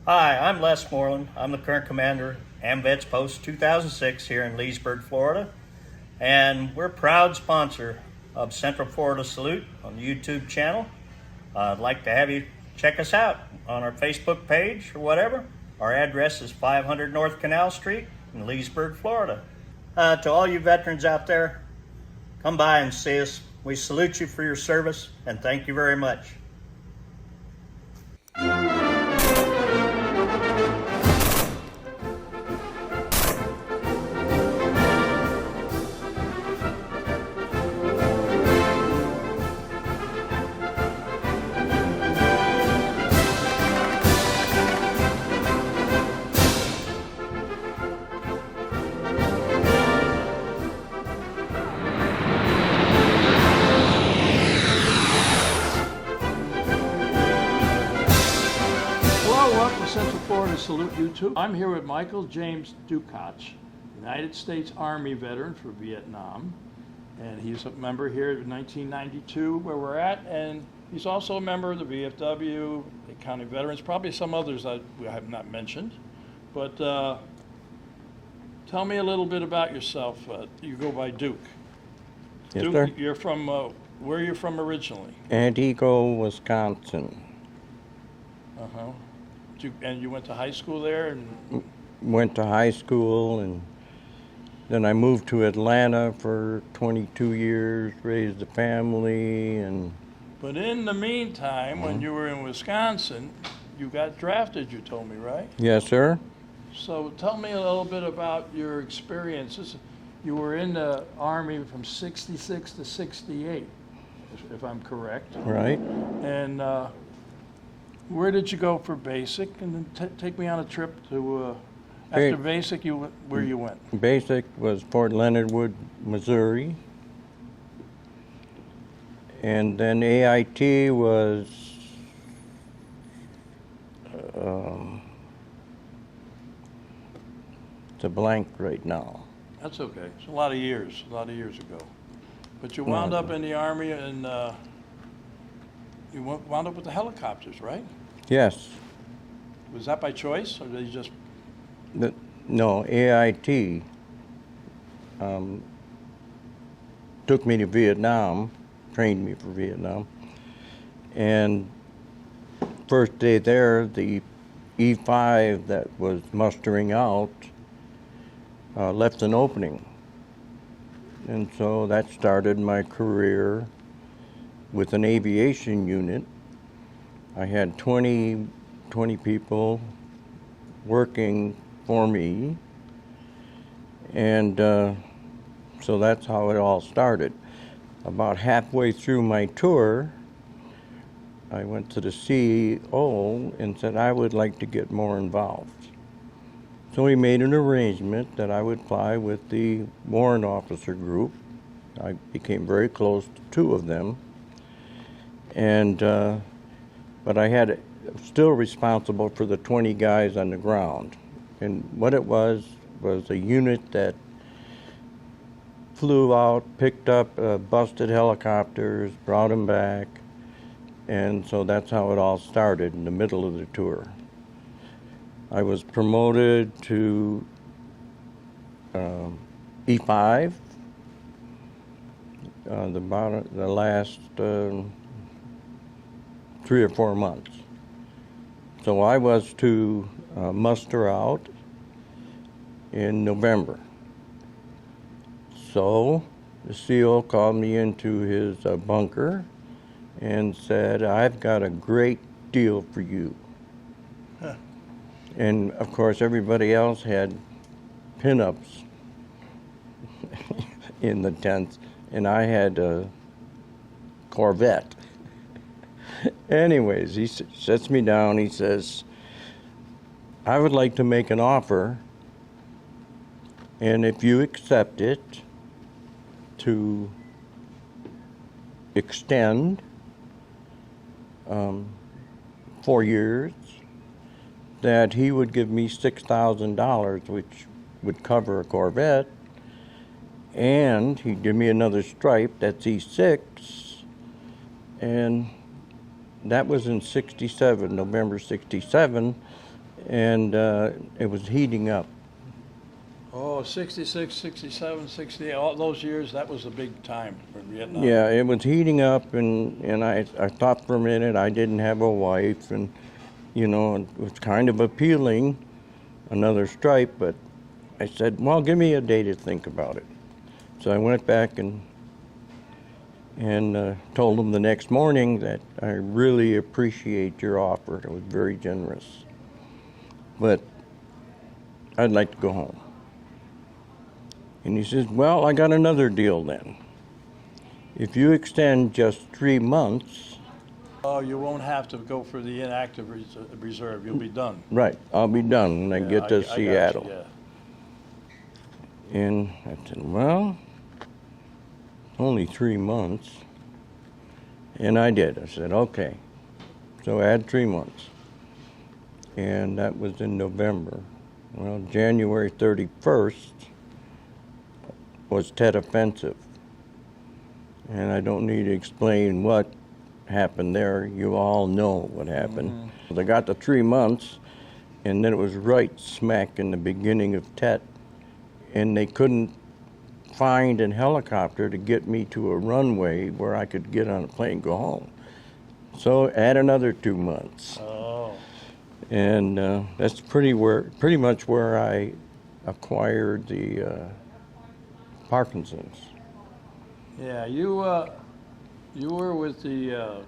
Hi, I'm Les Moreland. I'm the current commander, AMVETS Post 2006 here in Leesburg, Florida. And we're a proud sponsor of Central Florida Salute on the YouTube channel. I'd like to have you check us out on our Facebook page or whatever. Our address is 500 North Canal Street in Leesburg, Florida. To all you veterans out there, come by and see us. We salute you for your service and thank you very much. Welcome to Central Florida Salute YouTube. I'm here with Michael James Duchac, United States Army veteran for Vietnam, and he's a member here in 1992 where we're at, and he's also a member of the VFW, the County Veterans, probably some others I have not mentioned, but tell me a little bit about yourself. You go by Duke. Yes, Duke, sir. you're from, where are you from originally? Antigo, Wisconsin. Uh-huh. And you went to high school there? And Went to high school, and then I moved to Atlanta for 22 years, raised a family, and... But in the meantime, when you were in Wisconsin, you got drafted, you told me, right? Yes, sir. So tell me a little bit about your experiences. You were in the Army from 66 to 68, if I'm correct. Right. And where did you go for basic? And then take me on a trip to, after basic, where you went? Basic was Fort Leonard Wood, Missouri. And then AIT was... it's a blank right now. That's okay. It's a lot of years ago. But you wound up in the Army, and you wound up with the helicopters, right? Yes. Was that by choice, or did you just... No, AIT took me to Vietnam, trained me for Vietnam, and first day there, the E5 that was mustering out left an opening. And so that started my career with an aviation unit. I had 20 people working for me, and so that's how it all started. About halfway through my tour, I went to the CEO and said I would like to get more involved. So we made an arrangement that I would fly with the warrant officer group. I became very close to two of them, and but I had still responsible for the 20 guys on the ground. And what it was a unit that flew out, picked up busted helicopters, brought them back, and so that's how it all started in the middle of the tour. I was promoted to E5 the last 3 or 4 months. So I was to muster out in November. So the CO called me into his bunker and said, "I've got a great deal for you." Huh. And of course everybody else had pinups in the tents, and I had a Corvette. Anyways, he sets me down, he says, "I would like to make an offer, and if you accept it, to extend 4 years, that he would give me $6,000, which would cover a Corvette, and he'd give me another stripe, that's E6, and that was in '67, November '67, and it was heating up. Oh, 66, 67, 68, all those years, that was a big time for Vietnam. Yeah, it was heating up, and I thought for a minute I didn't have a wife, and you know, it was kind of appealing, another stripe, but I said, well, give me a day to think about it. So I went back and told them the next morning that I really appreciate your offer. It was very generous, but I'd like to go home. And he says, well, I got another deal then. If you extend just 3 months. Oh, you won't have to go for the inactive reserve. You'll be done. Right, I'll be done when I get to I got Seattle. you, yeah. And I said, well, only 3 months. And I did. I said, okay. So I had 3 months. And that was in November. Well, January 31st was Tet Offensive. And I don't need to explain what happened there. You all know what happened. Mm-hmm. I got the 3 months, and then it was right smack in the beginning of Tet. And they couldn't find a helicopter to get me to a runway where I could get on a plane and go home. So add another 2 months. Oh. And that's pretty much where I acquired the Parkinson's. Yeah, you were with the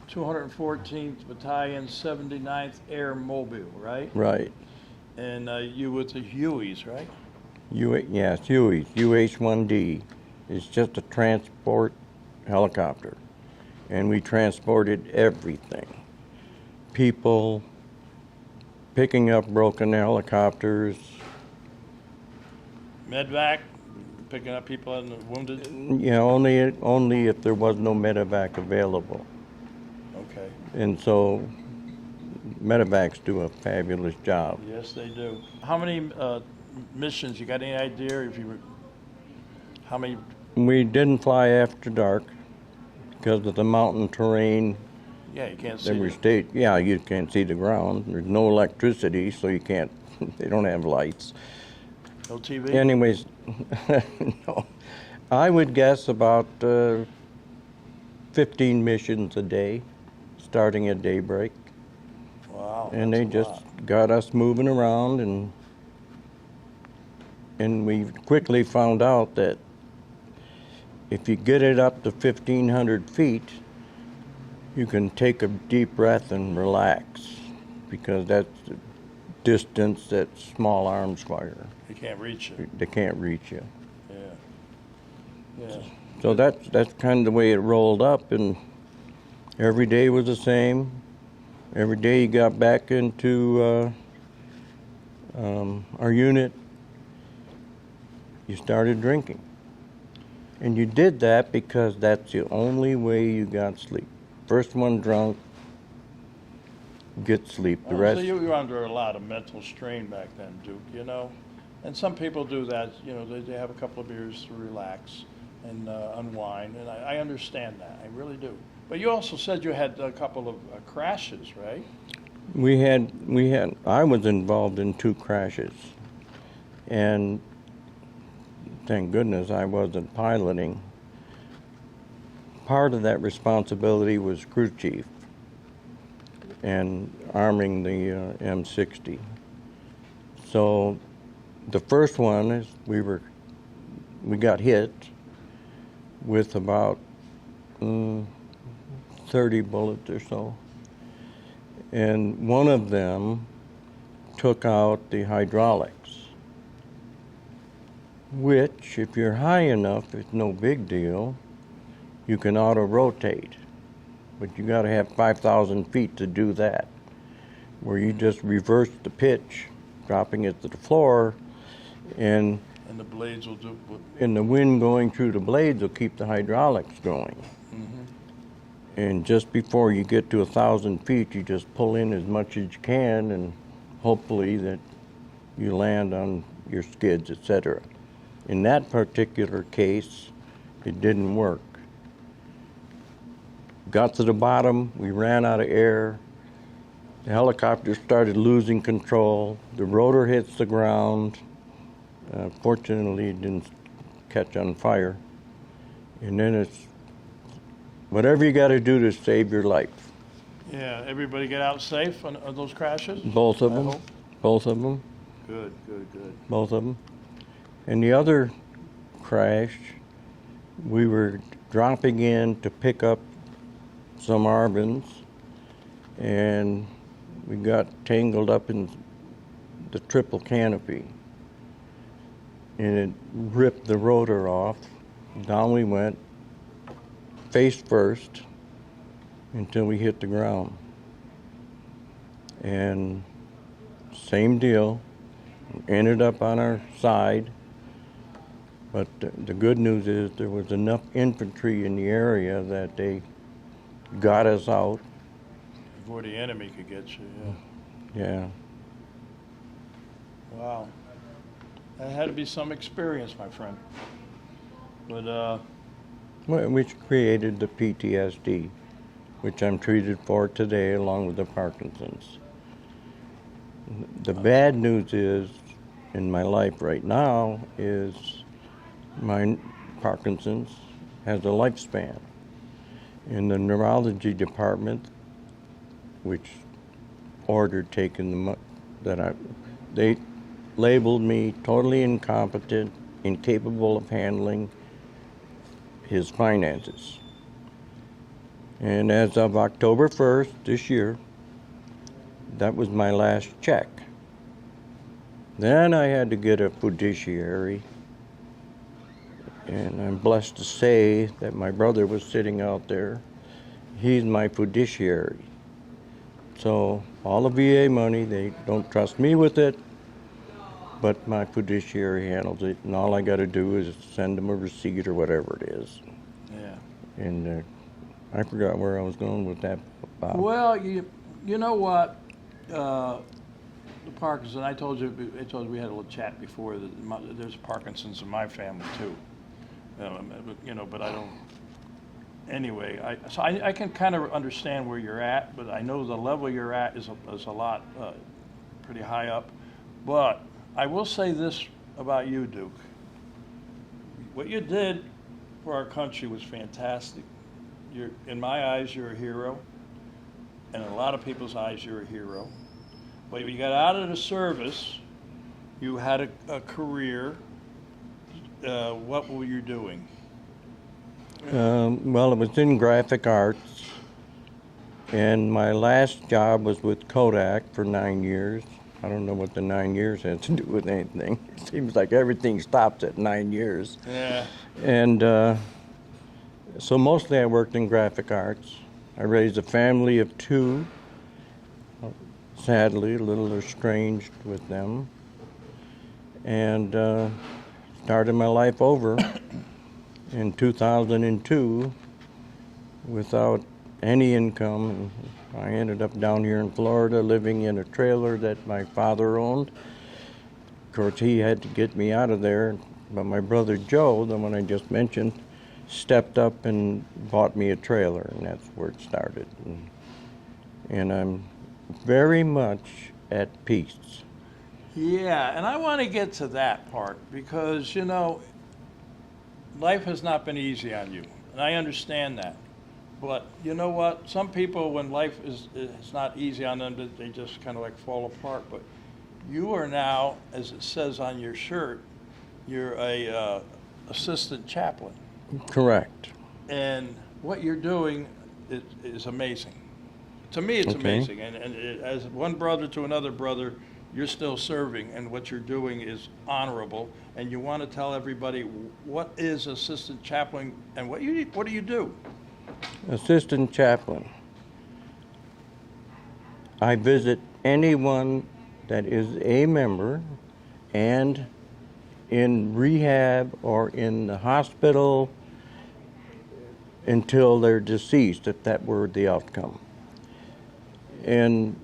214th Battalion, 79th Air Mobile, right? Right. And you with the Hueys, right? Yes, Hueys, UH-1D. It's just a transport helicopter. And we transported everything. People, picking up broken helicopters. Medvac, picking up people and wounded? Yeah, only if there was no medevac available. Okay. And so medevacs do a fabulous job. Yes, they do. How many missions, you got any idea how many? We didn't fly after dark because of the mountain terrain. Yeah, you can't see you can't see the ground. There's no electricity, so you can't, they don't have lights. No TV? Anyways, no. I would guess about 15 missions a day, starting at daybreak. Wow. And they just got us moving around, and we quickly found out that if you get it up to 1,500 feet, you can take a deep breath and relax, because that's the distance that small arms fire. They can't reach you. They can't reach you. Yeah. Yeah. So that's kind of the way it rolled up, and every day was the same. Every day you got back into our unit, you started drinking. And you did that because that's the only way you got sleep. First one drunk, get sleep. The rest. So you were under a lot of mental strain back then, Duke, you know? And some people do that, you know, they have a couple of beers to relax and unwind, and I understand that, I really do. But you also said you had a couple of crashes, right? I was involved in 2 crashes, and thank goodness I wasn't piloting. Part of that responsibility was crew chief and arming the M60. So the first one is we got hit with about 30 bullets or so. And one of them took out the hydraulics, which, if you're high enough, it's no big deal. You can auto-rotate, but you got to have 5,000 feet to do that, where you just reverse the pitch, dropping it to the floor, and the blades will do. And the wind going through the blades will keep the hydraulics going. Mm-hmm. And just before you get to 1,000 feet, you just pull in as much as you can, and hopefully that you land on your skids, etc. In that particular case, it didn't work. Got to the bottom, we ran out of air, The helicopter started losing control. The rotor hits the ground. Fortunately, it didn't catch on fire. And then it's whatever you got to do to save your life. Yeah, everybody get out safe on those crashes? Both of I them. hope. Both of them. Good, good, good. Both of them. And the other crash, we were dropping in to pick up some arbons, and we got tangled up in the triple canopy, and it ripped the rotor off. Down we went, face first, until we hit the ground. And same deal, ended up on our side. But the good news is there was enough infantry in the area that they got us out. Before the enemy could get you, yeah. Yeah. Wow. That had to be some experience, my friend. But, Which created the PTSD, which I'm treated for today along with the Parkinson's. The bad news is, in my life right now, is my Parkinson's has a lifespan. In the neurology department, which ordered taking they labeled me totally incompetent, incapable of handling his finances. And as of October 1st this year, that was my last check. Then I had to get a fiduciary, and I'm blessed to say that my brother was sitting out there. He's my fiduciary. So all the VA money, they don't trust me with it, but my fiduciary handles it, and all I got to do is send them a receipt or whatever it is. yeah. And I forgot where I was going with that, Bob. Well, you know what? The Parkinson, I told you we had a little chat before. There's Parkinson's in my family, too. But I don't. Anyway, I can kind of understand where you're at, but I know the level you're at is a lot pretty high up. But I will say this about you, Duke. What you did for our country was fantastic. In my eyes, you're a hero. In a lot of people's eyes, you're a hero. But when you got out of the service, you had a career. What were you doing? Well, it was in graphic arts, and my last job was with Kodak for 9 years. I don't know what the 9 years has to do with anything. It seems like everything stops at 9 years. Yeah. And so mostly I worked in graphic arts. I raised a family of 2, sadly, a little estranged with them, and started my life over in 2002 without any income. I ended up down here in Florida living in a trailer that my father owned. Of course, he had to get me out of there, but my brother Joe, the one I just mentioned, stepped up and bought me a trailer, and that's where it started. And I'm very much at peace. Yeah, and I want to get to that part because, life has not been easy on you, and I understand that. But you know what? Some people, when life is not easy on them, they just kind of like fall apart. But you are now, as it says on your shirt, you're a assistant chaplain. Correct. And what you're doing is amazing. To me, it's Okay. amazing. And as one brother to another brother, you're still serving, and what you're doing is honorable. And you want to tell everybody what is assistant chaplain and what do you do? Assistant chaplain. I visit anyone that is a member and in rehab or in the hospital until they're deceased, if that were the outcome. And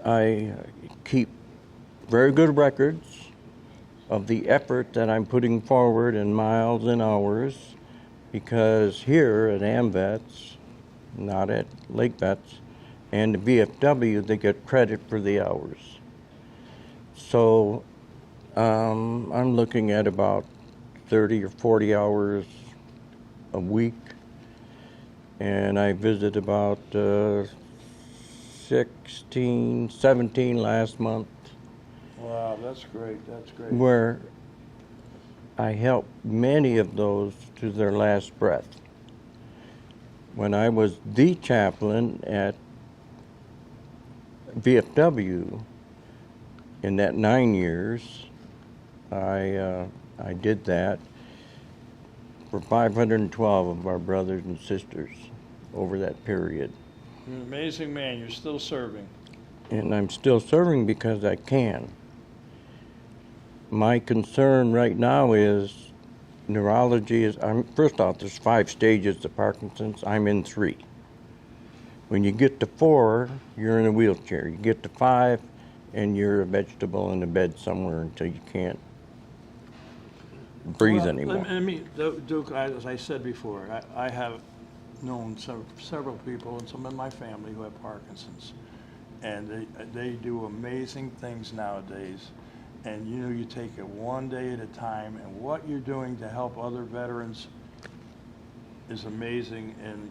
I keep very good records of the effort that I'm putting forward in miles and hours, because here at AMVETS, not at Lake Vets, and the VFW, they get credit for the hours. So I'm looking at about 30 or 40 hours a week, and I visit about 16, 17 last month. Wow, that's great. That's great. Where I help many of those to their last breath. When I was the chaplain at VFW in that 9 years, I did that for 512 of our brothers and sisters over that period. You're an amazing man. You're still serving. And I'm still serving because I can. My concern right now is neurology is, first off, there's 5 stages of Parkinson's. I'm in 3. When you get to 4, you're in a wheelchair. You get to 5, and you're a vegetable in a bed somewhere until you can't breathe anymore. Duke, as I said before, I have known several people and some in my family who have Parkinson's, and they do amazing things nowadays. And you take it one day at a time, and what you're doing to help other veterans is amazing. And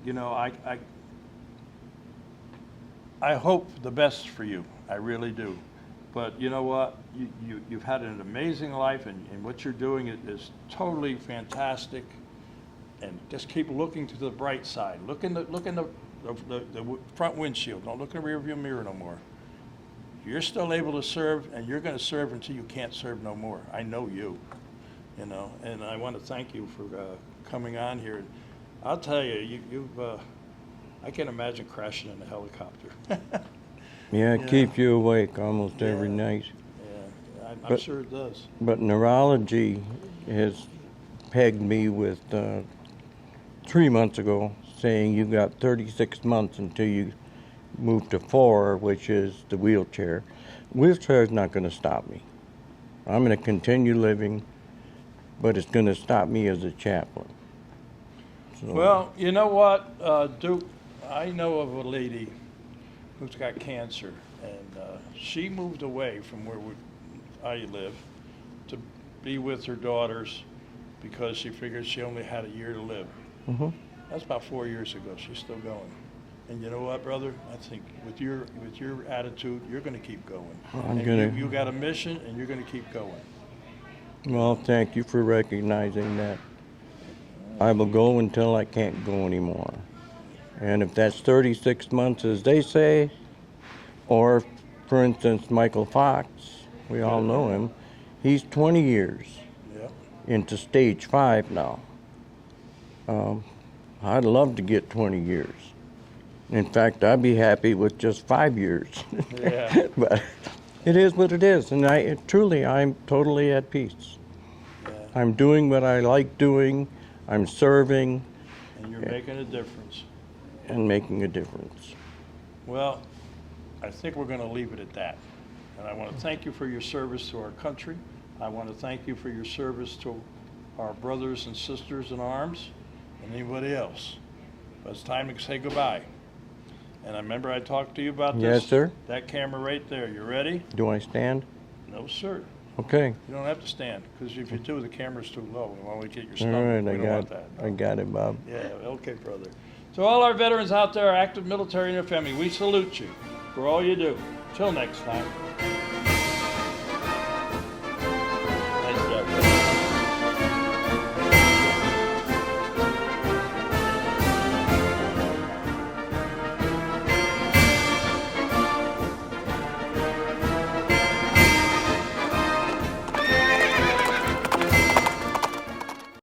I hope the best for you. I really do. But you know what? You've had an amazing life, and what you're doing is totally fantastic. And just keep looking to the bright side. Look in the front windshield. Don't look in the rearview mirror no more. You're still able to serve, and you're going to serve until you can't serve no more. I know you, and I want to thank you for coming on here. I'll tell you, I can imagine crashing in a helicopter. Yeah, it keeps you awake almost every night. Yeah, I'm sure it does. But neurology has pegged me with 3 months ago, saying you got 36 months until you move to 4, which is the wheelchair. Wheelchair is not going to stop me. I'm going to continue living, but it's going to stop me as a chaplain. So, Well, you know what, Duke? I know of a lady who's got cancer, and she moved away from where I live to be with her daughters because she figured she only had a year to live. mhm. That's about 4 years ago. She's still going. And you know what, brother? I think with your attitude, you're going to keep going. You got a mission, and you're going to keep going. Well, thank you for recognizing that. I will go until I can't go anymore. And if that's 36 months, as they say, or, for instance, Michael Fox, we all know him, he's 20 years into stage 5 now. I'd love to get 20 years. In fact, I'd be happy with just 5 years. Yeah. But it is what it is, and I'm totally at peace. Yeah. I'm doing what I like doing. I'm serving And you're making a difference. and making a difference. Well, I think we're going to leave it at that. And I want to thank you for your service to our country. I want to thank you for your service to our brothers and sisters in arms and anybody else. But it's time to say goodbye. And I remember I talked to you about this. Yes, sir. That camera right there. You ready? Do I stand? No, sir. Okay. You don't have to stand, because if you do, the camera's too low. We want to get your All stomach. right, We don't want that. I got it, Bob. Yeah, okay, brother. To all our veterans out there, active military and their family, we salute you for all you do. Till next time.